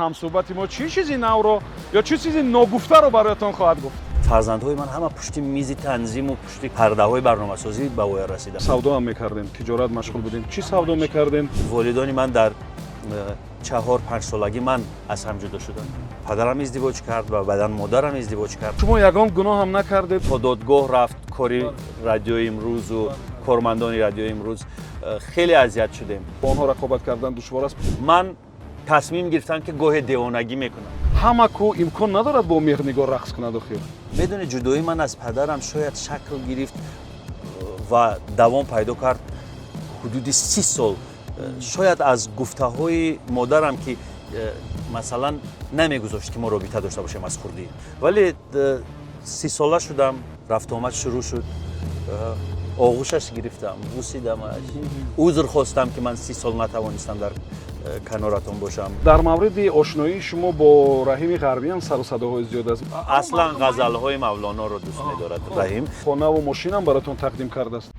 همصحبت ما چی چیزی نو رو یا چه چیزی ناگفته رو برایتان خواهد گفت؟ فرزندهای من همه پشت میز تنظیم و پشت پرده‌های برنامه‌سازی به وای رسیدن. سودا هم میکردین، تجارت مشغول بودین. چی سودا میکردین؟ والدان من در 4-5 سالگی من از هم جدا شدن. پدرم ازدواج کرد و بعداً مادرم ازدواج کرد. شما یگان گناه هم نکردید؟ تا دادگاه رفت کاری رادیو امروز و کارمندان رادیو امروز خیلی اذیت شدیم. با آنها رقابت کردن دشوار است. من تصمیم گرفتم که گاه دیوانگی میکنم. همه کو امکان ندارد با مهرنگار رقص کند آخر. بدون جدایی من از پدرم شاید شکل گرفت و دوام پیدا کرد حدود 30 سال. شاید از گفته های مادرم که مثلا نمیگذاشت که ما رابطه داشته باشیم از خردی، ولی 30 ساله شدم، رفت آمد شروع شد، آغوشش گرفتم، بوسیدمش، عذر خواستم که من 30 سال نتوانستم در کنارتون باشم. در مورد آشنایی شما با رحیم غربیان سر و صداهای زیاد است. اصلا غزل‌های مولانا رو دوست می‌دارد رحیم. خانه و ماشین هم براتون تقدیم کرده است.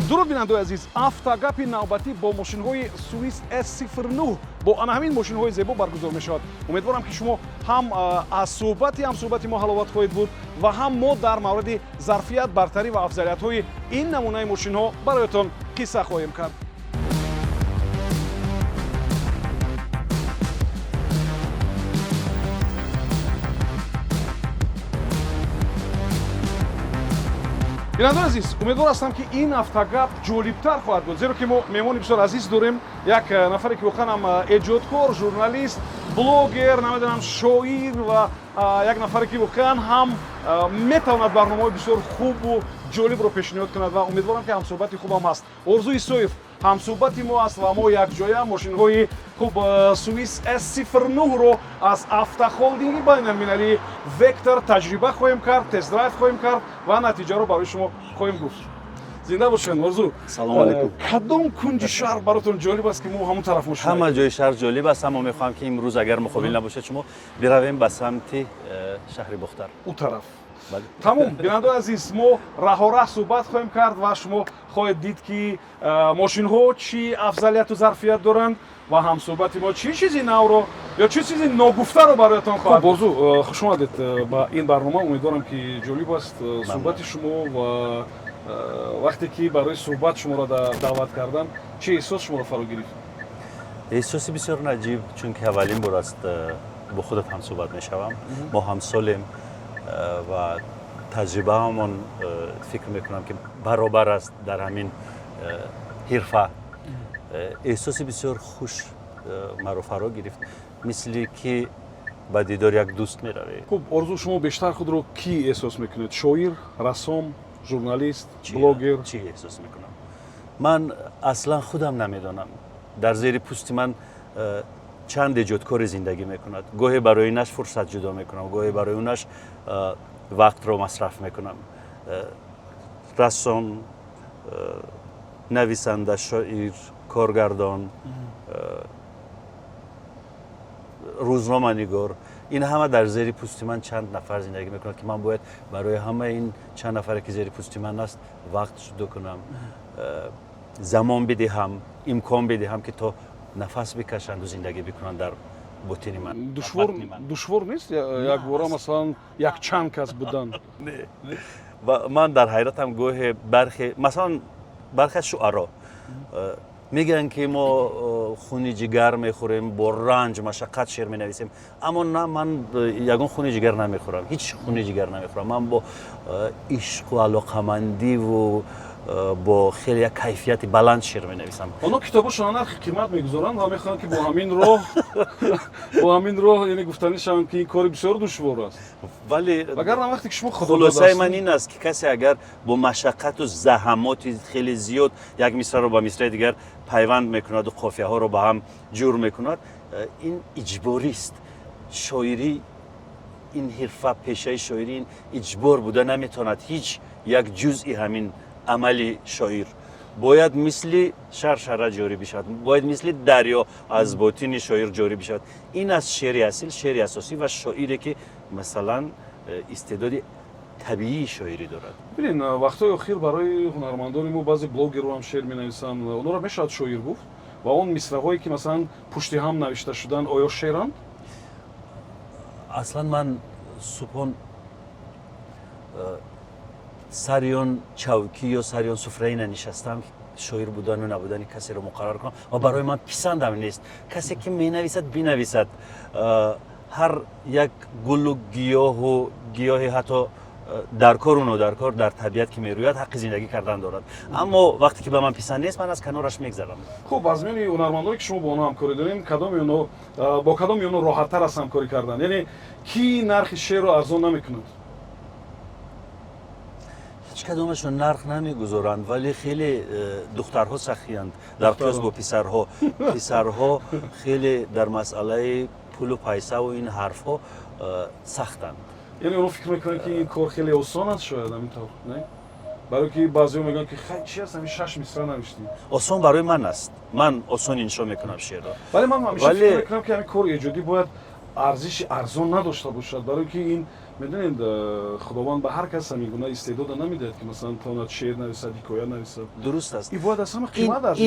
درود بینندگان عزیز، автогапи навбатӣ бо мошинҳои Swiss S09 бо ана ҳамин мошинҳои зебо баргузор мешавад. умедворам ки шумо ҳам аз суҳбати мо ҳаловат хоҳед буд ва ҳам мо дар мавриди зарфият, бартарӣ ва афзалиятҳои ин намунаи мошинҳо бароятон қисса хоҳем кард. бинандагони азиз, умедвор ҳастам ки ин автогап ҷолибтар хоҳад буд, зеро ки мо меҳмони бисёр азиз дорем. Як нафаре ки воқеан ҳам эҷодкор, журналист, блогер, намедонам шоир ва як нафаре ки воқеан ҳам метавонад барномаҳои бисёр хубу ҷолибро пешниҳод кунад ва умедворам ки ҳамсуҳбати хубам ҳаст. Орзу Исоев ҳамсуҳбати мо аст ва мо якҷоя мошинҳои хуб Swiss S09-ро аз автохолдинги байналмилалии Vector таҷриба хоҳем кард, тест-драйв хоҳем кард ва натиҷаро барои шумо хоҳем гуфт. зинда бошед Орзу. салом алайкум. кадом кунҷи шаҳр баротон ҷолиб аст ки мо ҳамон тараф мошин? ҳама ҷои шаҳр ҷолиб аст, аммо мехоҳам ки имрӯз агар муқобил набошад шумо биравем ба самти шаҳри Бухтар. у тараф. тамом. бинандагони азиз, мо раҳораҳ суҳбат хоҳем кард ва шумо хоҳед дид ки мошинҳо чӣ афзалияту зарфият доранд ва ҳамсуҳбати мо чӣ чизи навро ё чӣ чизи ногуфтаро бароятон хоҳад. Орзу, хуш омадед ба ин барнома. умедворам ки ҷолиб аст суҳбати шумо ва вақте ки барои суҳбат шуморо даъват кардам, чӣ эҳсос шуморо фаро гирифт? эҳсоси бисёр наҷиб, чунки аввалин бор аст бо худат ҳамсуҳбат мешавам. мо ҳамсолем ва таҷрибаамон фикр мекунам ки баробар аст дар ҳамин ҳирфа. эҳсоси бисёр хуш маро фаро гирифт, мисли ки ба дидори як дӯст меравӣ. хуб, Орзу, шумо бештар худро кӣ эҳсос мекунед? шоир, рассом, журналист, блогер? чӣ эҳсос мекунам? ман аслан худам намедонам. дар зери пӯсти ман чанд эҷодкори зиндагӣ мекунад. гоҳе барои инаш фурсат ҷудо мекунам, гоҳе барои унаш вақтро масраф мекунам. рассом, нависанда, шоир, коргардон, рӯзноманигор, ин ҳама дар зери пӯсти ман чанд нафар зиндагӣ мекунад ки ман бояд барои ҳамаи ин чанд нафаре ки зери пӯсти ман аст вақт ҷудо кунам, замон бидиҳам, имкон бидиҳам ки то нафас бикашанду зиндагӣ бикунанд дар ботини ман. душвор нест якбора масалан якчанд кас будан? ман дар ҳайратам гоҳе масалан бархе аз шуъаро мегӯянд ки мо хуни ҷигар мехӯрем, бо ранҷ машаққат шеър менависем, аммо на, ман ягон хуни ҷигар намехӯрам, ҳеҷ хуни ҷигар намехӯрам. ман бо ишқу алоқамандиву با خیلی کیفیت بلند شعر می‌نویسم. اونا کتابشون نرخ قیمت میگذارن و میخوان که با همین راه یعنی گفتنی شوند که این کار بسیار دشوار است. ولی وگرنه وقتی که شما خلاصه من این است که کسی اگر با مشقت و زحمات خیلی زیاد یک مصرع رو با مصرع دیگر پیوند میکند و قافیه ها رو با هم جور میکند، این اجباری است. شاعری، این حرفه پیشه شاعری این اجبار بوده نمیتواند هیچ یک جزئی همین عمل شاعر باید مثل شرشره جاری بشود، باید مثل دریا از باطن شاعر جاری بشود. این از شعر اصیل، شعر اساسی و شاعری که مثلا استعداد طبیعی شاعری دارد. ببینین وقتای اخیر برای هنرمندان ما بعضی بلوگرها هم شعر می‌نویسن، اونا رو میشد شاعر گفت و اون مصرع‌هایی که مثلا پشت هم نوشته شدن آیا شعرند؟ اصلا من سپون سریان چوکی یا سریان سفره ننشستم شاعر بودن و نبودن کسی رو مقرر کنم و برای من پسندم نیست. کسی که می نویسد بنویسد. هر یک گل و گیاه حتی در کار و در کار در طبیعت که میروید حق زندگی کردن دارد، اما وقتی که به من پسند نیست من از کنارش میگذرم. خب از میان هنرمندانی که شما با اونها همکاری دارین با کدام اونها راحت‌تر است همکاری کردن؟ یعنی کی نرخ شعر رو ارزان نمی‌کند؟ هیچ کدومشون نرخ نمیگذارند، ولی خیلی دخترها سخی‌اند در قیاس با پسرها. پسرها خیلی در مسئله پول و پیسه و این حرفها سختند. یعنی اونو فکر میکنن که این کار خیلی آسان است شاید همینطور، نه؟ برای که بعضی‌ها میگن که خیلی چی هست همین 6 مصرع نوشتی. آسان برای من است. من آسان انشا میکنم شعر را. ولی من همیشه فکر میکنم که همین کار ایجادی باید ارزش ارزان نداشته باشد، برای که این میدونید خداوند به هر کس میگونه استعداد نمیدهد که مثلا تواند شعر نویسد، حکایت نویسد. درست است. این باید اصلا قیمت ارزش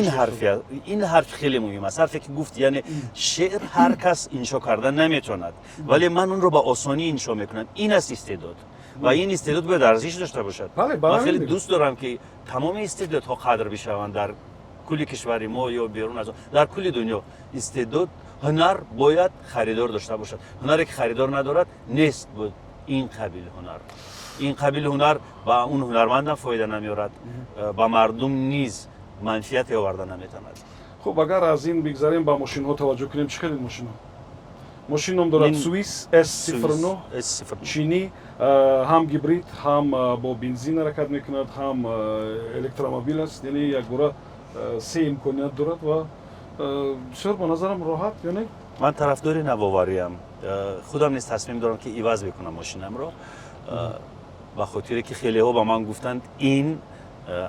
این حرف خیلی مهم است. حرفی که گفت یعنی شعر هر کس انشا کردن نمیتواند، ولی من اون رو با آسانی انشا میکنم. این است استعداد و این استعداد باید ارزش داشته باشد. من خیلی دوست دارم که تمام استعدادها قدر بشوند در کل کشور ما یا بیرون از در کل دنیا. استعداد هنر باید خریدار داشته باشد. هنری که خریدار ندارد نیست بود این قبیل هنر. این قبیل هنر با اون هنرمند فایده نمیارد، با مردم نیز منفعت آورده نمیتواند. خب اگر از این بگذاریم با ماشین ها توجه کنیم، چه خیلی ماشین ها؟ ماشین هم دارد سوئیس S09 چینی، هم گیبرید هم با بنزین حرکت میکند هم الکترومبیل است، یعنی یک گوره سه امکانیت دارد و بسیار به نظرم راحت. یعنی من طرفدار نوآوریم، خودم نیز تصمیم دارم که عوض بکنم ماشینم رو، به خاطر که خیلی ها با من گفتند این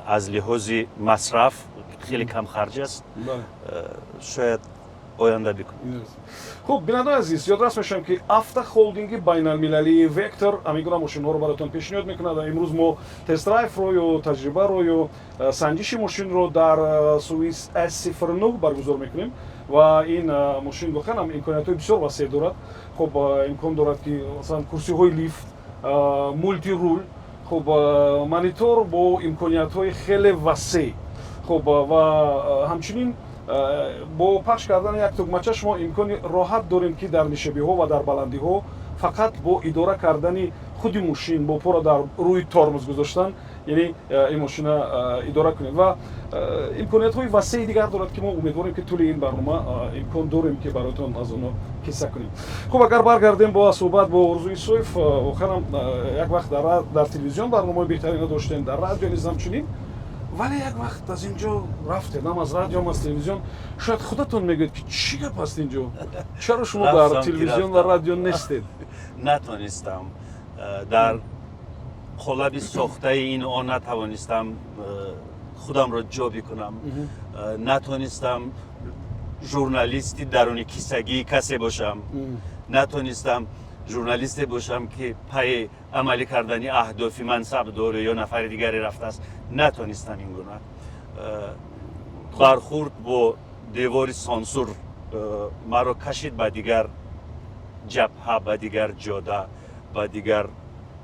از لحاظ مصرف خیلی کم خرج است. شاید آینده بکنیم. خب بینندگان عزیز، یادداشت میشم که افتا هولدینگ بین‌المللی وکتور امیگونا ماشین ها رو براتون پیشنهاد میکنه. امروز ما تست درایو رو یا تجربه رو یا سنجش ماشین رو در سوئیس S09 برگزار میکنیم و این ماشین واقعا هم امکانیت های بسیار وسیع دارد. خب امکان دارد که مثلا کرسی های لیفت، مولتی رول، خب مانیتور با امکانیت های خیلی وسیع، خب و همچنین با پخش کردن یک تکمچه شما امکان راحت داریم که در نشابی ها و در بلندی ها فقط با اداره کردن خود ماشین با پا در روی ترمز گذاشتن یعنی این ماشین اداره کنید و امکانیت های وسیع دیگر دارد که ما امیدواریم که طول این برنامه امکان داریم که براتون از اونها قصه کنیم. خب اگر برگردیم با صحبت با ارزوی سویف، واقعا یک وقت در تلویزیون برنامه بهترین داشتیم، در رادیو نیز همچنین، ولی یک وقت از اینجا رفتید، هم از رادیو هم از تلویزیون، شاید خودتون میگید که چی گپ است اینجا؟ چرا شما در تلویزیون و رادیو نیستید؟ نتونستم در قالب ساخته این آن نتوانستم خودم را جا بکنم. نتونستم ژورنالیستی درون کیسگی کسی باشم. نتونستم ژورنالیستی باشم که پای عملی کردنی اهداف منصب داره یا نفر دیگری رفته است. نتونستم این گونه برخورد با دیوار سانسور مرا کشید به دیگر جبهه، به دیگر جاده، به دیگر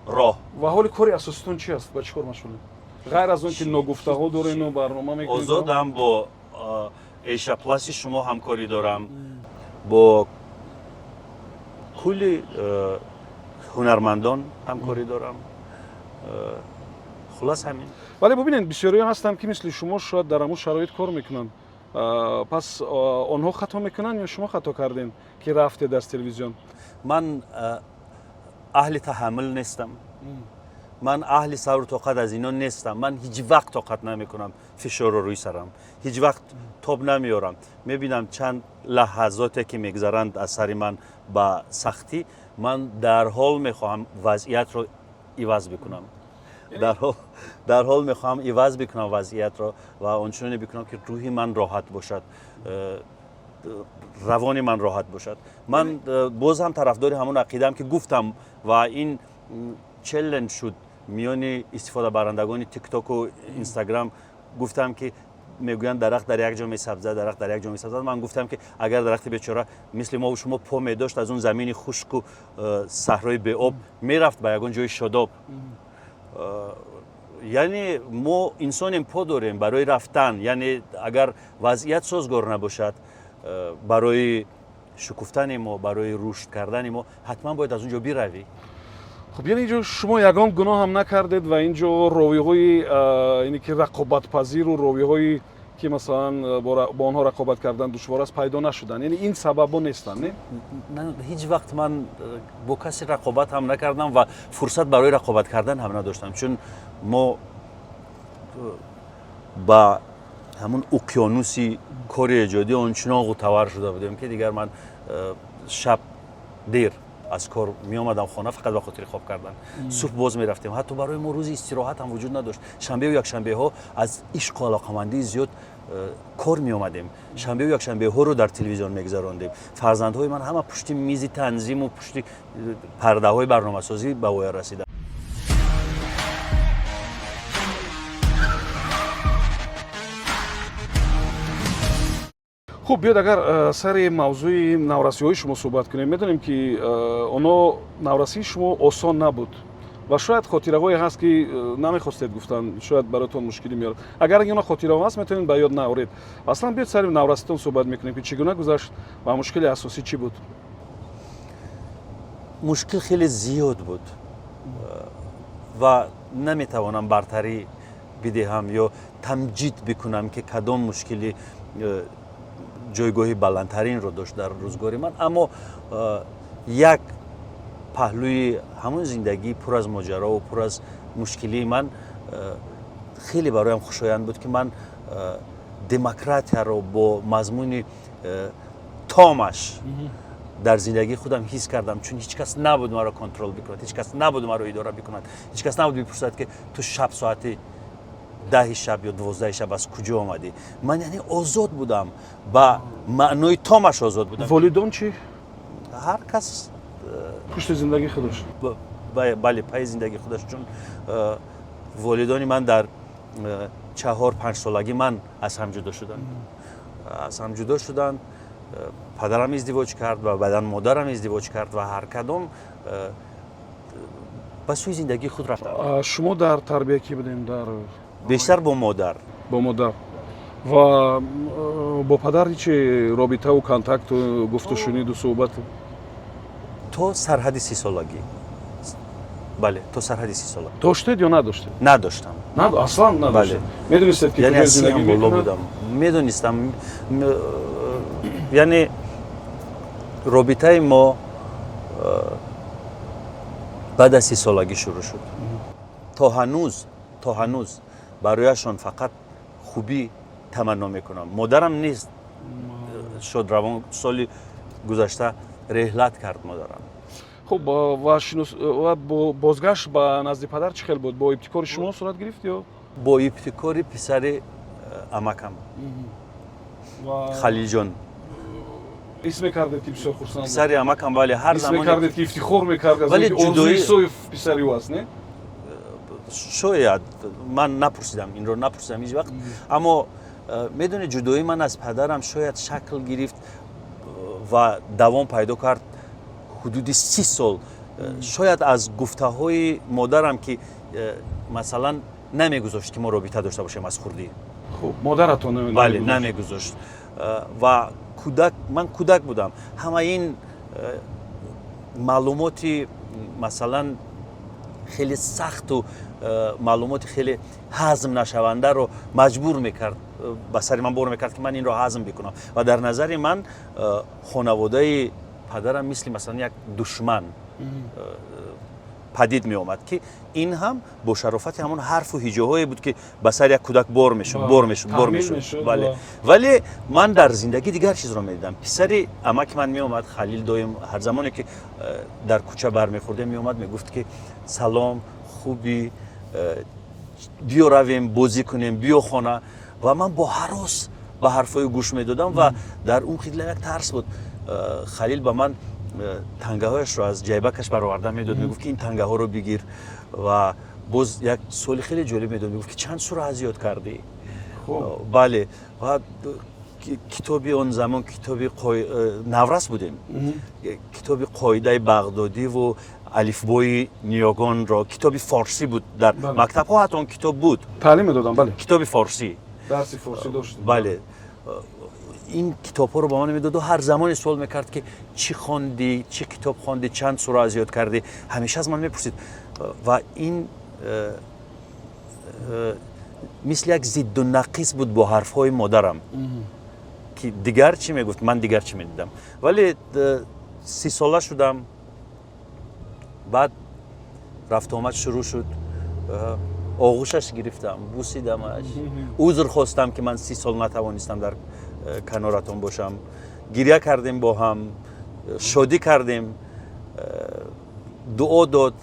راه. و حال کاری اساستون چی است؟ با چی کار مشغولید؟ غیر از اون که نگفته ها دارین و برنامه میکنید؟ آزادم. با ایشا پلاس شما همکاری دارم، با کلی هنرمندان همکاری دارم. خلاص همین. ولی ببینید بسیاری هستند که مثل شما شاید در همون شرایط کار میکنن. پس آنها خطا میکنن یا شما خطا کردین که رفتید از تلویزیون؟ من اهل تحمل نیستم. من اهل صبر و طاقت از اینا نیستم. من هیچ وقت طاقت نمیکنم فشار رو روی سرم. هیچ وقت تاب نمیارم. میبینم چند لحظاتی که میگذرند از سر من با سختی، من در حال میخواهم وضعیت رو عوض بکنم. در حال میخواهم عوض بکنم وضعیت رو و آنچنانی بکنم که روحی من راحت باشد، روان من راحت باشد. من باز هم طرفدار همون عقیده‌ام که گفتم و این چالش شد میان استفاده برندگان تیک تاک و اینستاگرام. گفتم که میگویند درخت در یک جا میسبزد، درخت در یک جا میسبزد. من گفتم که اگر درخت بیچاره مثل ما و شما پا میداشت از اون زمین خشک و صحرای بی آب میرفت به یگان جای شاداب. یعنی ما انسان پا داریم برای رفتن. یعنی اگر وضعیت سازگار نباشد برای شکفتن ما، برای رشد کردن ما، حتما باید از اونجا بروی. خب یعنی اینجا شما یگان گناه هم نکردید و اینجا رویه‌های اینی که رقابت پذیر و رویه‌هایی که مثلا با آنها رقابت کردن دشوار است پیدا نشدن. یعنی این سببا نیستن. نه هیچ وقت من با کسی رقابت هم نکردم و فرصت برای رقابت کردن هم نداشتم، چون ما با همون اقیانوسی کار ایجادی آنچنان غوطه‌ور شده بودیم که دیگر من شب دیر از کار می آمدم خانه فقط به خاطر خواب کردن. صبح باز می رفتیم. حتی برای ما روز استراحت هم وجود نداشت. شنبه و یک شنبه ها از عشق و علاقه‌مندی زیاد کار می آمدیم. شنبه و یک شنبه ها رو در تلویزیون می گذراندیم. فرزندهای من همه پشت میز تنظیم و پشت پرده های برنامه‌سازی به وای رسیدن. خب بیاد اگر سر موضوع نورسی های شما صحبت کنیم. میدونیم که اونا نورسی شما آسان نبود و شاید خاطره هایی هست که نمیخواستید گفتن، شاید براتون مشکلی میاد. اگر اونا خاطره ها هست میتونید به یاد نیارید. اصلا بیاد سر نورسیتون صحبت میکنیم که چگونه گذشت و مشکل اساسی چی بود؟ مشکل خیلی زیاد بود و نمیتوانم برتری بدهم یا تمجید بکنم که کدام مشکلی جایگاهی بلندترین رو داشت در روزگار من. اما یک پهلوی همون زندگی پر از ماجرا و پر از مشکلی من خیلی برایم خوشایند بود که من دموکراتیا رو با مضمون تامش در زندگی خودم حس کردم، چون هیچ کس نبود مرا کنترل بکند، هیچ کس نبود مرا اداره بکند، هیچ کس نبود بپرسد که تو شب ساعت 10 شب یا 12 شب از کجا آمدی. من یعنی آزاد بودم، با معنای تامش آزاد بودم. والدون چی؟ هر کس پشت زندگی خودش. بله پای زندگی خودش، چون والدانی من در 4-5 سالگی من از هم جدا شدن. پدرم ازدواج کرد و بعداً مادرم ازدواج کرد و هر کدام به سوی زندگی خود رفتن. شما در تربیت کی بودین؟ در بیشتر با مادر. با مادر. و با پدر چه رابطه و کانتاکت و گفت و شنید و صحبت؟ تو سرحد 30 سالگی. بله تو سرحد 30 سالگی داشتید یا نداشتید؟ نداشتم. اصلا نداشتید. بله. میدونستید که یعنی کجا از زندگی سیم بالا میکنن؟ بودم. میدونستم یعنی رابطه ما بعد از 30 سالگی شروع شد. تا هنوز برایشان فقط خوبی تمنا میکنم. مادرم نیست، شد روان سال گذشته رحلت کرد مادرم. خب و بازگشت به نزد پدر چه خیلی بود؟ با ابتکار شما صورت گرفت یا با ابتکار پسر عمکم خلیل جان؟ اسم کردید که بسیار خرسند. پسر عمکم ولی هر اسم زمان کردید که افتخار میکرد از اینکه عضوی سوی پسری واست، نه؟ شاید من نپرسیدم این رو، نپرسیدم هیچ وقت. اما میدونه جدایی من از پدرم شاید شکل گرفت و دوام پیدا کرد حدود 30 سال. شاید از گفته های مادرم که مثلا نمیگذاشت که ما رابطه داشته باشیم از خردی. خب مادرتون نمیگذاشت؟ بله نمیگذاشت و من کودک بودم. همه این معلوماتی مثلا خیلی سخت و معلومات خیلی هضم نشونده رو مجبور میکرد به سر من بر میکرد که من این رو هضم بکنم و در نظر من خانواده پدرم مثلا یک دشمن پدید می آمد که این هم با شرافت همون حرف و هجاهایی بود که به سر یک کودک بر میشد. بله. ولی من در زندگی دیگر چیز رو میدیدم. پسر عمک من می آمد، خلیل دایم، هر زمانی که در کوچه برمیخورده می آمد میگفت که سلام، خوبی، بیا رویم بازی کنیم، بیا خانه. و من با هراس به حرفای گوش میدادم و در اون خیلی یک ترس بود. خلیل به من تنگه هایش رو از جیبکش برآورده میداد، میگفت که این تنگه ها رو بگیر و باز یک سوال خیلی جالب میداد، میگفت که چند سوره از یاد کردی؟ بله. و کتابی اون زمان کتابی نورس بودیم، کتابی قاعده بغدادی و الفبای نیاگان را، کتابی فارسی بود در مکتب ها، حتی اون کتاب بود تعلیم میدادم. بله، کتابی فارسی، درسی فارسی داشتیم. بله. این کتاب ها رو به من میداد و هر زمان سوال میکرد که چی خواندی، چه کتاب خواندی، چند سوره از یاد کردی، همیشه از من میپرسید و این مثل یک ضد و نقیص بود با حرف های مادرم که دیگر چی میگفت من دیگر چی میدیدم. ولی 30 ساله شدم، بعد رفت آمد شروع شد، آغوشش گرفتم، بوسیدمش، عذر خواستم که من 30 سال نتوانستم در کنارتون باشم، گریه کردیم با هم، شادی کردیم، دعا داد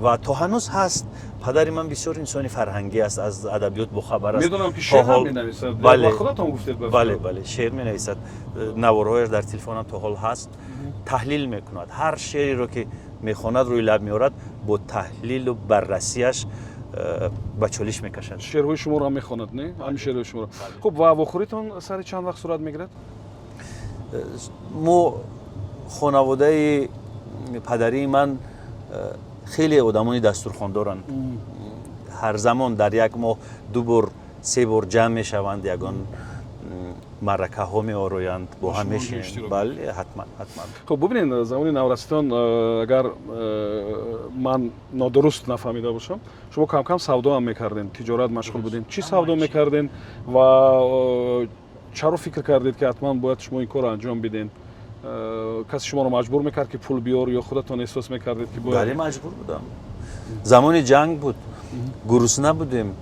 و تا هنوز هست. پدر من بسیار انسانی فرهنگی است، از ادبیات بخبر است. میدونم که شعر هم می‌نویسد. بله، خودتون گفتید. بله شعر می‌نویسد، نوارهایش در تلفنم تا حال هست. تحلیل میکند، هر شعری رو که میخواند روی لب میارد، با تحلیل و بررسیش با چالش میکشد. شعرهای شما رو هم میخواند، نه؟ همین شعرهای شما رو. خب و واخوریتون سر چند وقت صورت میگیرد؟ مو خانواده پدری من خیلی آدمانی دستورخوان دارند. هر زمان در یک ماه 2 بار 3 بار جمع میشوند، یگان مرکه ها می آرویند، با هم میشینیم. بله، حتما. خب ببینید، زمانی نورستان اگر من نادرست نفهمیده باشم، شما کم کم سودا هم میکردین، تجارت مشغول بودین. چی سودا میکردین و چرا فکر کردید که حتما باید شما این کار رو انجام بدین؟ کسی شما رو مجبور میکرد که پول بیار یا خودتون احساس میکردید که باید؟ بله، مجبور بودم. زمان جنگ بود، گرسنه بودیم،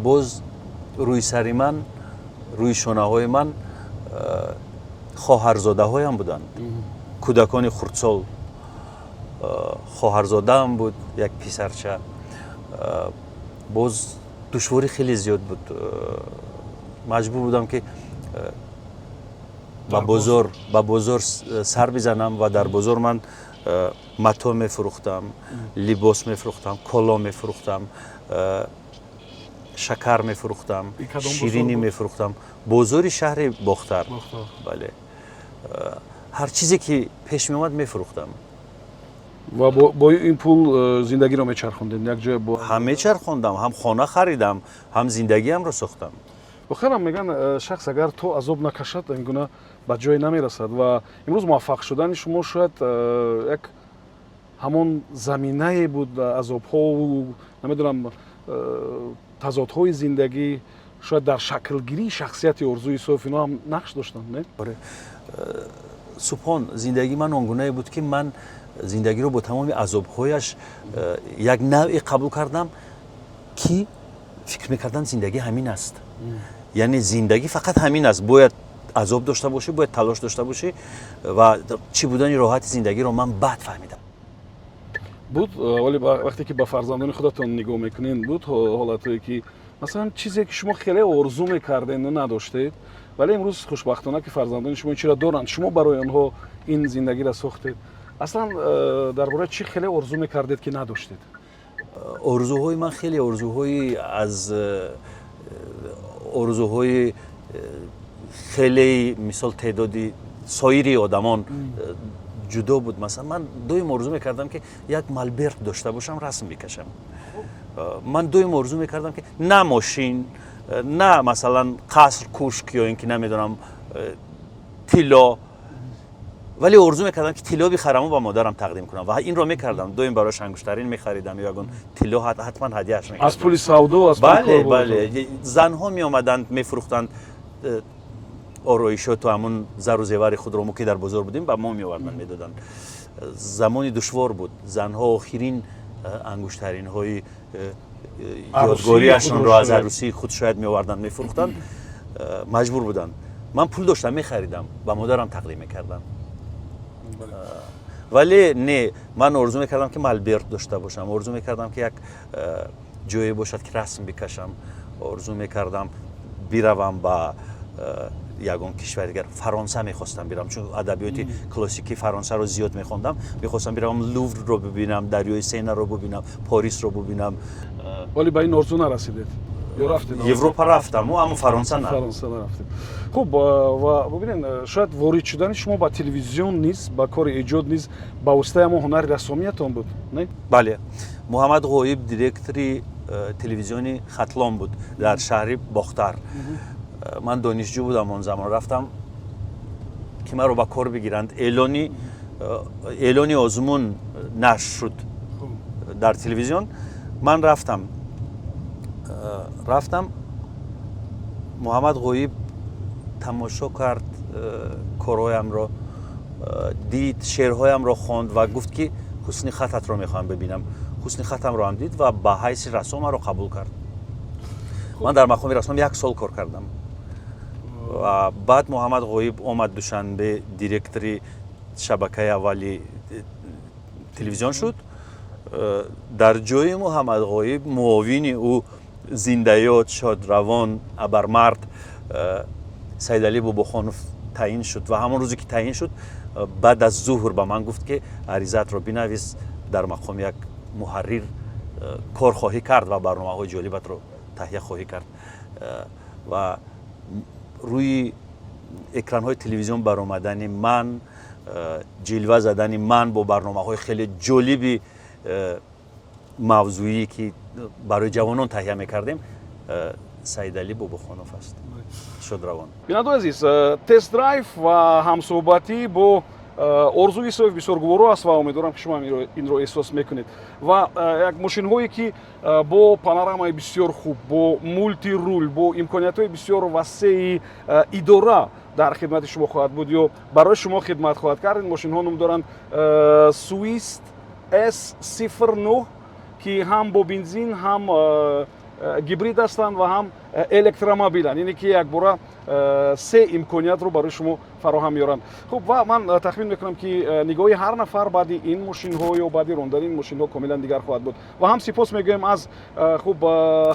باز روی سری من، روی شانه های من خواهرزاده هایم بودند، کودکان خردسال. خواهرزاده هم بود، یک پسرچه. باز دشواری خیلی زیاد بود. مجبور بودم که با بازار سر بزنم و در بازار من متا میفروختم، لباس میفروختم، کالا میفروختم، شکر میفروختم، شیرینی میفروختم. بازار شهر باختر. بله. هر چیزی که پیش می اومد میفروختم. و با این پول زندگی رو میچرخوندین؟ یک جای هم میچرخوندم، هم خانه خریدم، هم زندگی هم رو ساختم. بخیرم میگن شخص اگر تو عذاب نکشد این گونه به جای نمیرسد و امروز موفق شدن شما شاید یک همون زمینه بود، عذاب ها و نمیدونم تضادهای زندگی شاید در شکل گیری شخصیت ارزو یوسف اینا هم نقش داشتن، نه؟ آره. سبحان، زندگی من اونگونه بود که من زندگی رو با تمام عذابهایش یک نوعی قبول کردم که فکر میکردم زندگی همین است. یعنی زندگی فقط همین است، باید عذاب داشته باشی، باید تلاش داشته باشی و چی بودن راحت زندگی رو من بعد فهمیدم. بود ولی وقتی که با فرزندان خودتون نگاه میکنین بود حالتی که مثلا چیزی که شما خیلی آرزو میکردین و نداشتید ولی امروز خوشبختانه که فرزندان شما چی را دارند، شما برای آنها این زندگی را ساختید. اصلا درباره چی خیلی آرزو میکردید که نداشتید؟ آرزوهای من خیلی آرزوهای خیلی مثال تعدادی سایر آدمان جدا بود. مثلا من دویم آرزو میکردم که یک ملبرت داشته باشم، رسم بکشم. من دویم آرزو میکردم که نه ماشین، نه مثلا قصر کوشک یا اینکه نمیدونم تیلا، ولی آرزو میکردم که طلا بخرم و به مادرم تقدیم کنم و این رو میکردم. دویم براش انگشترین میخریدم یا یگون طلا حتما هدیهش میکردم. از پول سودا از بله بله. زنها می آمدند میفروختند آرایشات تو همون زر و زیور خود رو که در بازار بودیم با ما می آوردن میدادن. زمانی دشوار بود. زنها آخرین انگشترین های یادگاریشون رو از عروسی خود شاید می آوردن میفروختن. مجبور بودن. من پول داشتم میخریدم با مادرم تقدیم میکردم. ولی نه، من آرزو میکردم که مالبرت داشته باشم. آرزو میکردم که یک جایی باشد که رسم بکشم. آرزو میکردم بروم با یگان کشور دیگر. فرانسه میخواستم برم چون ادبیات کلاسیکی فرانسه رو زیاد میخوندم. میخواستم برم لوور رو ببینم، دریای سینا رو ببینم، پاریس رو ببینم. ولی به این آرزو نرسیدید. یا رفتید؟ اروپا رفتم اما فرانسه نه. فرانسه نرفتید. خب و ببینید شاید وارد شدن شما با تلویزیون نیست، با کار ایجاد نیست، با واسطه ما هنر رسامیتون بود، نه؟ بله. محمد غایب دیرکتوری تلویزیونی خطلان بود در شهر باختر. من دانشجو بودم اون زمان. رفتم که من رو با کار بگیرند. اعلانی آزمون نشر شد در تلویزیون. من رفتم محمد غایب تماشا کرد کارهایم را، دید شعرهایم را خواند و گفت که حسن خطت را میخوام ببینم. حسن خطم را هم دید و به حیث رسام را قبول کرد. من در مقام رسام 1 سال کار کردم و بعد محمد غایب آمد دوشنبه دیرکتوری شبکه اولی تلویزیون شد. در جای محمد غایب معاون او زنده‌یاد، شادروان، ابرمرد سید علی باباخانوف تعیین شد و همون روزی که تعیین شد بعد از ظهر به من گفت که عریضت رو بنویس، در مقام یک محرر کار خواهی کرد و برنامه‌های جالبت رو تهیه خواهی کرد و روی اکران‌های تلویزیون برآمدن من، جلوه زدن من با برنامه‌های خیلی جالبی موضوعی که برای جوانان تهیه می‌کردیم سید علی باباخانوف است. شادروان. بیننده عزیز، тест драйв ва ҳамсӯҳбатӣ бо орзуи соҳиб бисёр гуворо аст ва умедворам ки шумо инро эҳсос мекунед ва як мошинҳое ки бо панорамаи бисёр хуб, бо мултирул, бо имкониятҳои бисёр васеи идора дар хидмати шумо хоҳад буд ё барои шумо хидмат хоҳад кард. ин мошинҳо ном доранд Swiss S09 ки ҳам бо бензин, ҳам гибрид ҳастанд ва ҳам электромобиланд. яъне ки якбора се имкониятро барои шумо фароҳам меоранд. хуб ва ман тахмин мекунам ки нигоҳи ҳар нафар баъди ин мошинҳо ё баъди рондани ин мошинҳо комилан дигар хоҳад буд. ва ҳам сипос мегӯем аз хуб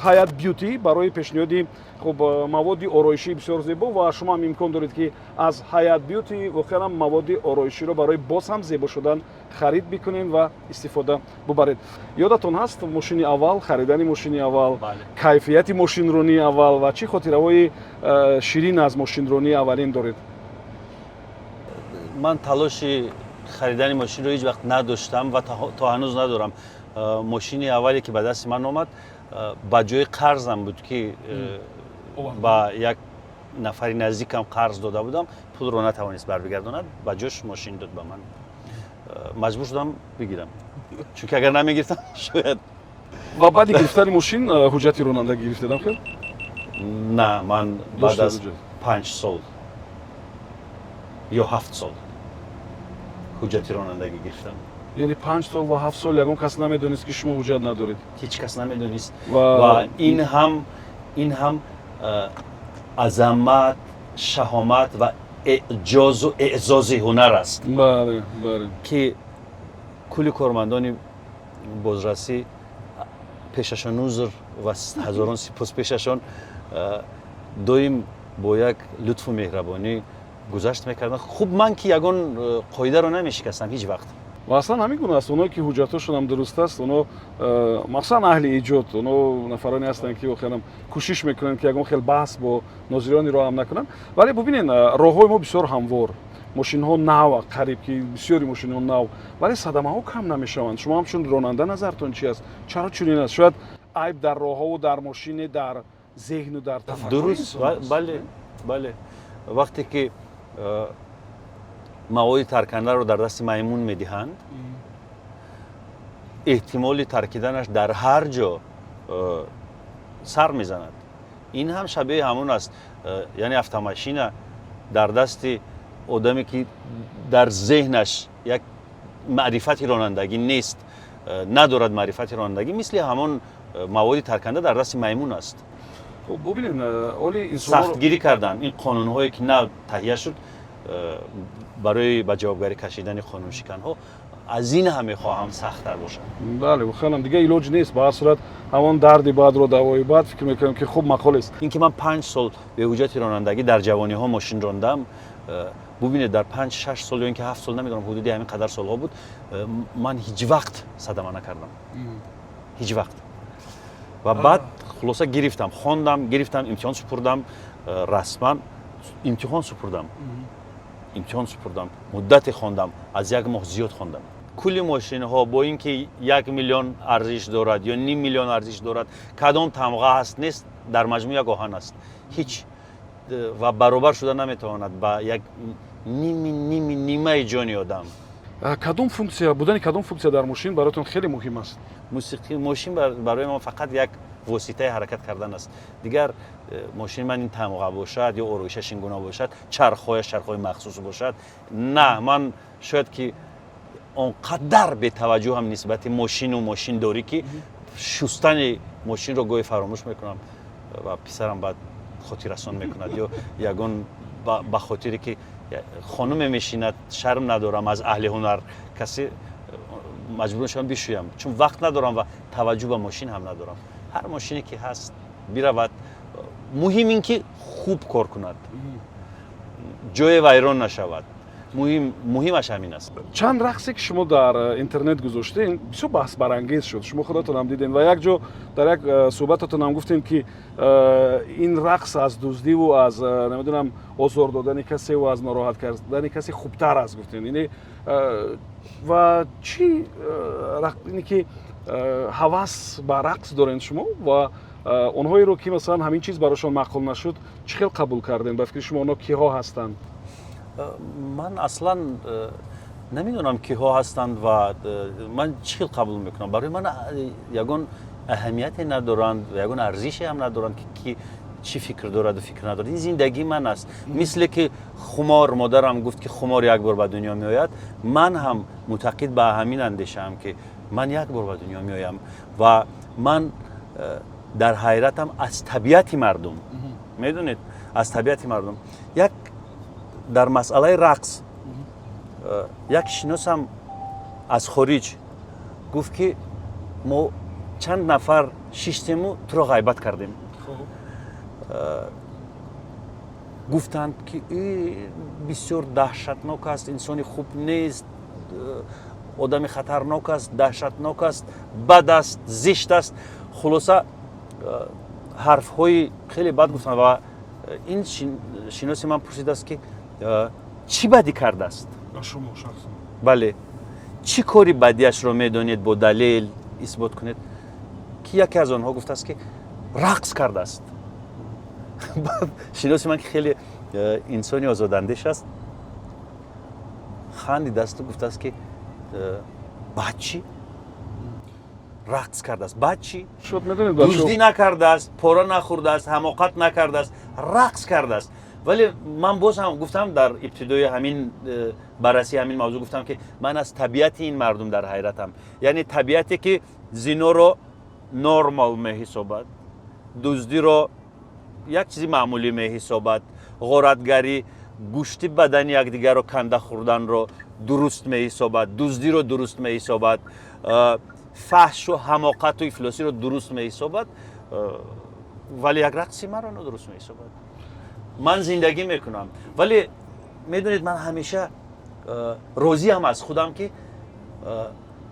ҳаят бюти барои пешниҳоди хуб маводи ороишии бисёр зебо ва шумо ҳам имкон доред ки аз ҳаят бюти воқеан маводи ороиширо барои боз ҳам зебо шудан харид бикунед ва истифода бубаред. ёдатон ҳаст мошини аввал, харидани мошини аввал, кайфияти мошинронии аввал ва чӣ хотираҳои ширин аз мошинронии аввалин доред? من تلاشی خریدن ماشین رو هیچ وقت نداشتم و تا هنوز ندارم. ماشین اولی که به دست من آمد با جای قرضم بود که با یک نفری نزدیکم قرض داده بودم، پول رو نتوانست برگرداند، با جاش ماشین داد به من. مجبور شدم بگیرم چون که اگر نمیگرفتم شاید. و بعد گرفتن ماشین حجتی رانندگی گرفتید خیر؟ نه، من بعد از 5 سال یا 7 سال حجتی رانندگی گرفتم. یعنی 5 سال و 7 سال یگان کس نمیدونست که شما حجت ندارید؟ هیچ کس نمیدونست و این هم عظمت، شهامت و اعجاز و اعزاز هنر است. بله بله. که کل کارمندان بازرسی پیششان عذر و هزاران سپاس پیششان دویم با یک لطف و مهربانی گذشت میکردن. خوب من که یگان قاعده رو نمیشکستم هیچ وقت. و اصلا همین گونه است. اونایی که حجتاشون هم درست است، اونا مثلا اهل ایجاد، اونا نفرانی هستن که واقعا کوشش میکنن که یگان خیلی بحث با ناظرانی رو هم نکنن. ولی ببینین راههای ما بسیار هموار، ماشین ها نو قریب که بسیاری ماشین ها نو، ولی صدمه ها کم نمیشوند. شما هم چون راننده نظرتون چی است؟ چرا چنین است؟ شاید عیب در راه ها و در ماشین، در ذهن و در تفکر. درست. بله بله. وقتی که مواد ترکنده رو در دست میمون میدهند احتمال ترکیدنش در هر جا سر میزند. این هم شبیه همون است، یعنی автомашина در دست آدمی که در ذهنش یک معرفت رانندگی نیست، ندارد معرفت رانندگی، مثل همون مواد ترکنده در دست میمون است. ببینید اولی این سختگیری کردن این قانون‌هایی که نه تهیه شد برای به جوابگری کشیدن قانون شکن‌ها، از این همه خواهم سخت‌تر باشد. بله خیلی دیگه علاج نیست. به هر صورت همون دردی بعد رو دوای بعد فکر می‌کنم که خوب مقاله است. اینکه من 5 سال به حجت رانندگی در جوانی ها ماشین راندم، ببینید در 5-6 سال یا اینکه 7 سال نمیدونم حدودی همین قدر سال‌ها بود، من هیچ وقت صدمه نکردم. هیچ وقت. و بعد خلاصه گرفتم، خواندم، گرفتم، امتحان سپردم، رسما امتحان سپردم. امتحان سپردم، مدت خواندم، از 1 ماه زیاد خواندم. کل ماشین ها با اینکه 1 میلیون ارزش دارد یا نیم میلیون ارزش دارد، کدام تمغه هست نیست، در مجموع یک آهن است. هیچ و برابر شده نمیتواند با یک نیمه جانی آدم. کدام فункция بودن کدام فункция در ماشین براتون خیلی مهم است؟ موسیقی ماشین برای ما فقط یک واسطه حرکت کردن است. دیگر ماشین من این تمغه باشد یا آرایشش این گونه باشد، چرخ‌هایش چرخ‌های مخصوص باشد، نه، من شاید که اونقدر به توجه هم نسبت ماشین و ماشین داری که شستن ماشین رو گاهی فراموش میکنم و پسرم بعد خاطر رسان میکند یا یگان به خاطری که خانم میشیند شرم ندارم از اهل هنر کسی مجبور شدم بشویم، چون وقت ندارم و توجه به ماشین هم ندارم. هر ماشینی که هست برود، مهم این که خوب کار کند، جای ویران نشود، مهمش همین است. چند رقصی که شما در اینترنت گذاشتین بسیار بحث برانگیز شد، شما خودتون هم دیدین و یک جا در یک صحبتتون هم گفتین که این رقص از دزدی و از نمیدونم آزار دادن کسی و از ناراحت کردن کسی خوبتر است گفتین. یعنی و چی اینی که هوس به رقص دارین شما و اونهایی رو که مثلا همین چیز براشون معقول نشد چه خیلی قبول کردین؟ به فکر شما اونا کیها هستند؟ من اصلا نمیدونم کیها هستند و من چی قبول میکنم. برای من یگان اهمیتی ندارند و یگان ارزشی هم ندارند که چی فکر دارد و فکر ندارد. این زندگی من است. مثل که خمار، مادرم گفت که خمار یک بار به دنیا می آید، من هم معتقد به همین اندیشه‌ام که من یک بار به دنیا می آیم و من در حیرتم از طبیعت مردم. میدونید از طبیعت مردم. یک در مسئله رقص یک شناسم از خارج گفت که ما چند نفر ششتمو تو رو غیبت کردیم. گفتند که بسیار دهشتناک است، انسانی خوب نیست، آدم خطرناک است، دهشتناک است، بد است، زشت است. خلاصه حرف‌های خیلی بد گفتند و این شناس من پرسید است که چی بدی کرده است؟ شما شخصا بله، چی کاری بدیش رو میدونید با دلیل اثبات کنید؟ که یکی از آنها گفته است که رقص کرده است. شناس من که خیلی انسانی آزاداندیش است خندید است و گفته است که بعد چی؟ رقص کرده است. بعد چی؟ شد میدونید دزدی نکرده است، پارا نخورده است، حماقت نکرده است، رقص کرده است. ولی من باز هم گفتم در ابتدای همین بررسی همین موضوع گفتم که من از طبیعت این مردم در حیرتم. یعنی طبیعتی که زنا رو نرمال میحسابد، دزدی رو یک چیزی معمولی میحسابد، غارتگری، گوشت بدن یکدیگر رو کنده خوردن رو درست میحسابد، دزدی رو درست میحسابد، فحش و حماقت و افلاسی رو درست میحسابد، ولی یک رقصی مرا درست میحسابد. من زندگی میکنم ولی میدونید من همیشه راضی هم از خودم که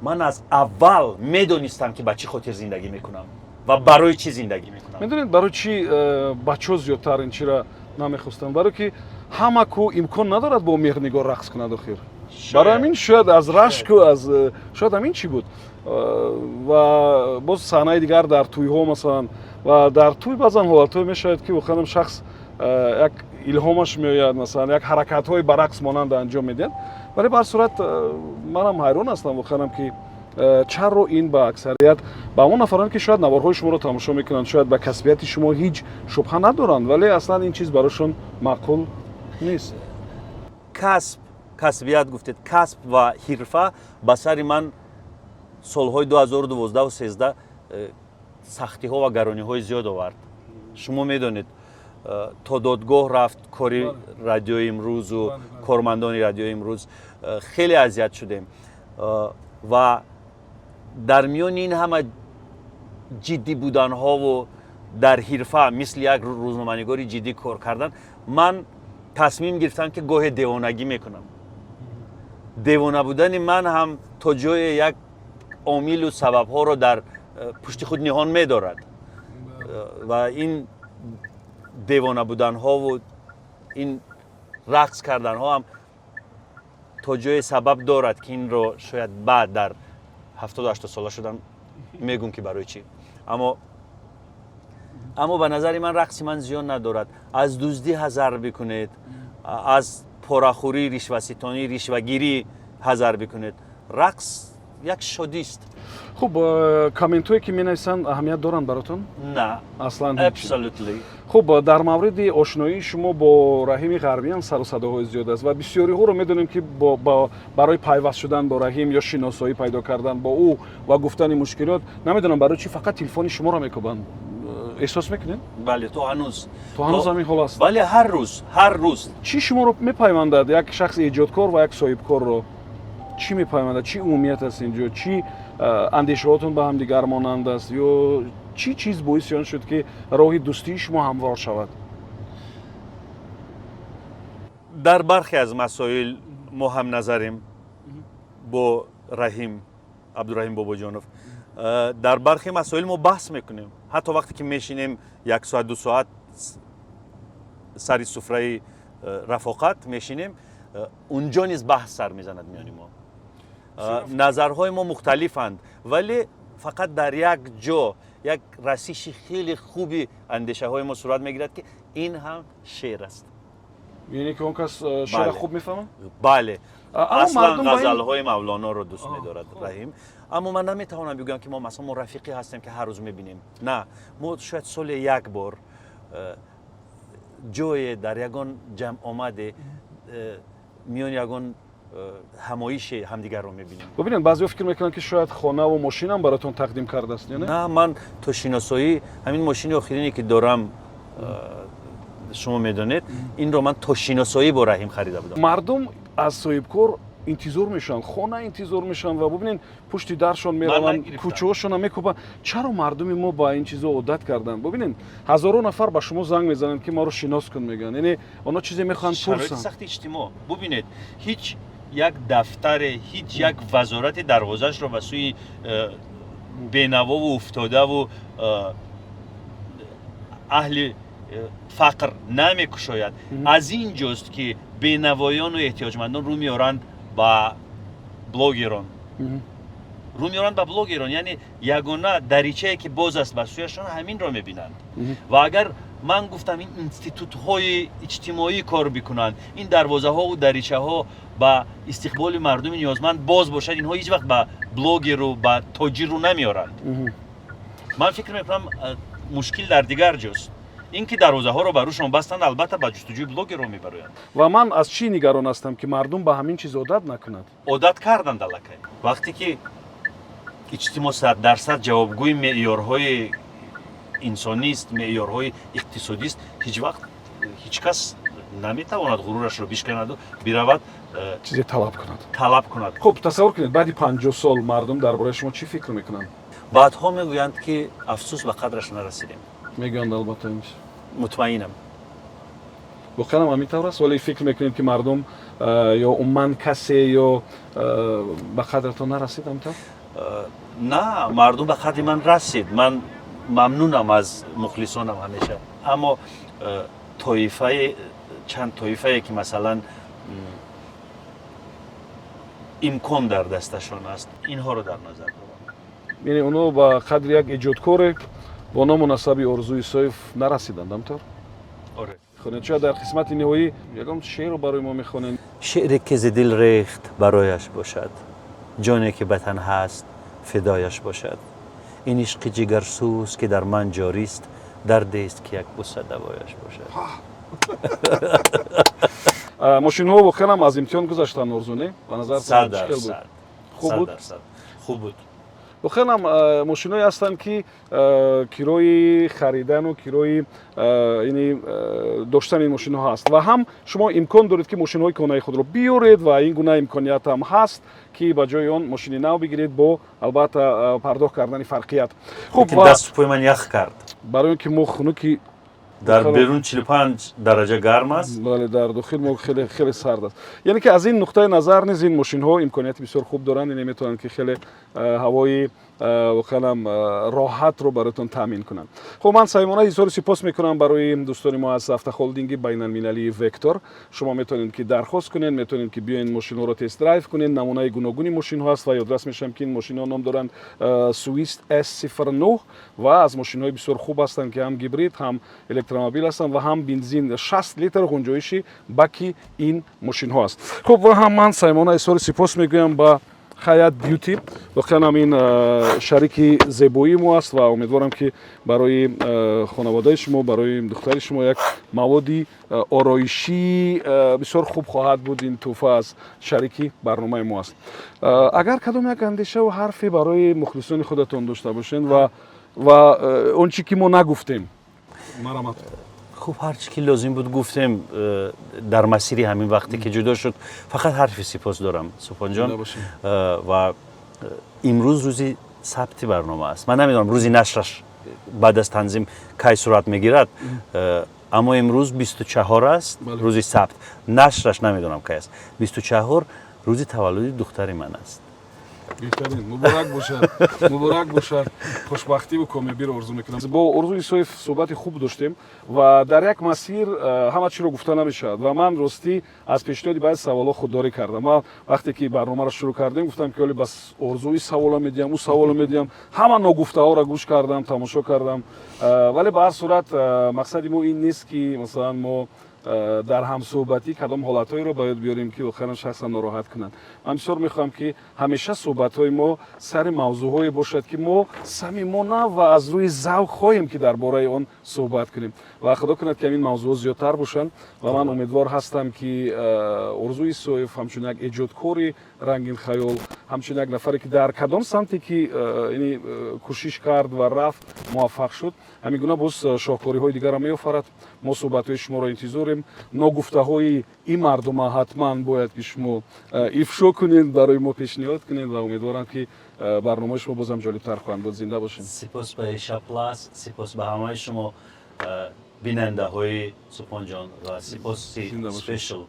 من از اول میدونستم که با چی خاطر زندگی میکنم و برای چی زندگی میکنم. میدونید برای چی بچه‌ها زیادتر این چی را نمیخواستن؟ برای که همه کو امکان ندارد با مهرنگار رقص کند آخر. برای همین شاید از رشک و از شاید همین چی بود و باز صحنه دیگر در توی ها مثلا و در توی بعضن حالت های میشاید که بخوام شخص یک илҳомаш меояд, масалан як ҳаракатҳои баръакс монанда анҷом медиҳад. вале бар сурат манам ҳайрон ҳастам вохӯрам ки чаро ин ба аксарият ба он нафарон ки шояд наворҳои шуморо тамошо мекунанд, шояд ба касбияти шумо ҳеҷ шубҳа надоранд, вале аслан ин чиз барошон маъқул нест. касбият гуфтед, касб ва ҳирфа ба сари ман солҳои 2012-13 сахтиҳо ва гарониҳои зиёд овард. шумо медонед, то додгоҳ рафт кори радиои имрӯзу кормандони радиои имрӯз, хеле азият шудем ва дар миёни ин ҳама ҷиддӣ буданҳову дар ҳирфа мисли як рӯзноманигори ҷиддӣ кор кардан, ман тасмим гирифтам ки гоҳе девонагӣ мекунам. девона будани ман ҳам то ҷое як омилу сабабҳоро дар пушти худ ниҳон медорад ва ин девона буданҳову ин рақс карданҳо ҳам то ҷое сабаб дорад ки инро шояд баъд дар 70-80 сола шудам мегум ки барои чӣ. аммо ба назари ман рақси ман зиён надорад. аз дуздӣ ҳазар бикунед, аз порахӯрӣ, ришваситонӣ, ришвагирӣ ҳазар бикунед. рақс як шодист. хуб, комментҳое ки менависанд аҳамият доранд баротон? На, аслан absolutely. хуб, дар мавриди ошноии шумо бо Раҳими Ғарбиян сару садоҳои зиёд аст ва бисёриҳоро медонем ки барои пайваст шудан бо Раҳим ё шиносоӣ пайдо кардан бо ӯ ва гуфтани мушкилот, намедонам барои чӣ фақат телефони шуморо мекобанд. эҳсос мекунед? бале, то ҳанӯз ҳамин ҳол аст. бале, ҳар рӯз чӣ шуморо мепайвандад, як шахси эҷодкор ва як соҳибкорро чӣ мепайвандад? чӣ умумият аст инҷо? чӣ андешаҳотон ба ҳамдигар монанд аст ё чӣ чиз боиси он шуд ки роҳи дӯстии шумо ҳамвор шавад? дар бархе аз масоил мо ҳамназарем бо Раҳим, Абдураҳим Бобоҷонов. дар бархе масоил мо баҳс мекунем. ҳатто вақте ки мешинем 1 соат 2 соат сари суфраи рафоқат мешинем, унҷо низ баҳс сар мезанад миёни мо. назарҳои мо мухталифанд, вале фақат дар як ҷо як расиши хеле хуби андешаҳои мо сурат мегирад ки ин ҳам шеър аст. яъне ки он кас шеъра хуб мефаҳмад? бале, аслан мардум ба ин- ғазалҳои мавлоноро дӯст медорад Раҳим. аммо ман наметавонам бигӯям ки мо масалан мо рафиқӣ ҳастем ки ҳар рӯз мебинем. На, мо шояд соле як бор ҷое дар ягон ҷамъомаде миёни ягон ҳамоиши ҳамдигарро мебинем. бубинед, баъзеҳо фикр мекунанд ки шояд хонаву мошинам баротон тақдим кардааст, ё не? на, ман то шиносоӣ ҳамин мошини охирине ки дорам, шумо медонед, инро ман то шиносоӣ бо Раҳим харида будам. мардум аз соҳибкор интизор мешаванд, хона интизор мешаванд ва бубинед пушти даршон мераванд, нагирифтам. кӯчаҳошонам мекӯбанд. чаро мардуми мо ба ин чизо одат карданд? бубинед, ҳазоро нафар ба шумо занг мезананд ки моро шинос кун мегӯянд, яъне онҳо чизе мехоҳанд шароити пурсанд. сахти иҷтимоъ. бубинед, ҳеҷ як дафтаре, ҳеҷ як вазорати дарвозаашро ба сӯи бенавову уфтодаву аҳли фақр намекушояд. аз ин ҷост ки бенавоёну эҳтиёҷмандон рӯ меоранд ба блогерон. рӯ меоранд ба блогерон, яъне ягона даричае ки боз аст ба сӯяшон ҳаминро мебинанд. ва агар ман гуфтам ин институтҳои иҷтимоӣ кор бикунанд, ин дарвозаҳову даричаҳо ба истиқболи мардуми ниёзманд боз бошад, инҳо ҳеҷ вақт ба блогеру ба тоҷиру намеоранд. ман фикр мекунам мушкил дар дигар ҷост. ин ки дарвозаҳоро ба рӯшон бастанд, албатта ба ҷустуҷӯи блогерро мебароянд. ва ман аз чӣ нигарон ҳастам ки мардум ба ҳамин чиз одат накунад? одат карданд аллакай. вақте ки иҷтимоъ 100% ҷавобгӯи меъёрҳои инсонист, меъёрҳои иқтисодист, ҳеҷ вақт ҳеҷ кас наметавонад ғурурашро бишканаду биравад чизе талаб кунад. талаб хуб, тасаввур кунед баъди 50 сол мардум дар бораи шумо чӣ фикр мекунанд? баъдҳо мегӯянд ки афсӯс ба қадраш нарасидем. мегӯянд албатта. мутмаинам. воқеан ҳамин тавр аст? вале фикр мекунед ки мардум ё умуман касе ё ба қадратон нарасид ҳамин тавр? на, мардум ба қадри ман расид. ман мамнунам аз мухлисонам ҳамеша. аммо чанд тоифае ки масалан имкон дар дасташон аст, инҳоро дар назар дорам. яъне онҳо ба қадри як эҷодкоре бо ному насаби Орзуи Исоев нарасиданд ҳамин тавр? оре. خونید شاید در قسمت نهایی یکم شعر رو برای ما میخونید. شعری که ز دل ریخت برایش باشد، جانی که وطن هست فدایش باشد. این عشق جگرسوز که در من جاری است، دردی است که یک بوسه دوایش باشد. ماشین ها واقعا از امتحان گذاشتن ارزونه به نظر 100%. خوب بود. 100%. خوب بود. واقعا ماشین هایی هستند که کیروی خریدن و کیروی یعنی داشتن این ماشین ها هست و هم شما امکان دارید که ماشین های کهنه خود رو بیارید و این گونه امکانیت هم هست که با جای اون ماشین نو بگیرید با البته پرداخت کردن فرقیت. خب دست پای من یخ کرد. برای اینکه ما خنکی در بیرون 45 درجه گرم است. بله در داخل ما خیلی خیلی سرد است. یعنی که از این نقطه نظر نیز این ماشین ها امکانیت بسیار خوب دارن، یعنی میتونن که خیلی هوای واقعا راحت رو براتون تامین کنن. خب من صمیمانه بسیار سپاس میکنم برای دوستان ما از هفته هولدینگ بین المللی وکتور. شما میتونید که درخواست کنین، میتونید که بیاین ماشین ها رو تست درایو کنین. نمونه گوناگونی ماشین ها هست و یادداشت میشم که این ماشین ها نام دارن سوئیس S09 و از ماشین های بسیار خوب هستند که هم گیبرید هم الکتروموبیل هستند و هم بنزین 60 لیتر گنجایشی باکی این ماشین ها است. خب و هم من صمیمانه بسیار سپاس میگویم با حیات بیوتی. واقعا این شریکی زیبایی ما است و امیدوارم که برای خانواده شما، برای دختر شما یک موادی آرایشی بسیار خوب خواهد بود. این توفه از شریکی برنامه ما است. اگر کدام یک اندیشه و حرفی برای مخلصان خودتون داشته باشین و اون چی که ما نگفتیم مرحمت. خب هر چی که لازم بود گفتیم در مسیر همین وقتی که جدا شد. فقط حرفی سپاس دارم سپان جان و امروز روزی ثبت برنامه است. من نمیدونم روزی نشرش بعد از تنظیم کی صورت میگیرد، اما امروز 24 است روزی ثبت، نشرش نمیدونم کی است. 24 روزی تولد دختر من است. بهترین مبارک باشد. مبارک باشد. خوشبختی و کامیابی رو آرزو میکنم. با ارزوی سویف صحبت خوب داشتیم و در یک مسیر همه چی رو گفته نمیشد و من راستی از پیشنهادی باید سوالا خودداری کردم. ما وقتی که برنامه رو شروع کردیم گفتم که ولی بس ارزوی سوالا میدیم، اون سوالا میدیم، همه نگفته ها رو گوش کردم، تماشا کردم، ولی به هر صورت مقصدی ما این نیست که مثلا ما در همصحبتی کدام حالتهایی رو باید بیاریم که آخرا شخصا ناراحت کنند. من بسیار میخوام که همیشه صحبت‌های ما سر موضوعهایی باشد که ما صمیمانه و از روی ذوق خواهیم که درباره آن صحبت کنیم و خدا کند که این موضوع زیادتر باشن و من امیدوار هستم که ارزوی سویف همچون یک ایجادکاری رنگین خیال، همچون یک نفری که در کدام سمتی که یعنی کوشش کرد و رفت موفق شد، همین گونه باز شاهکاری‌های دیگر هم می‌آفرد. ما صحبت‌های شما را انتظاریم. نگفته‌های این مردم حتما باید که شما افشا کنید، برای ما پیشنهاد کنید و امیدوارم که برنامه شما بازم جالب‌تر خواهد بود. زنده باشین. سپاس به ایشا پلاس، سپاس به همه شما بیننده های سپان جان و سپاس اسپیشل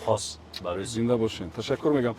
خاص برای زنده باشین. تشکر میگم.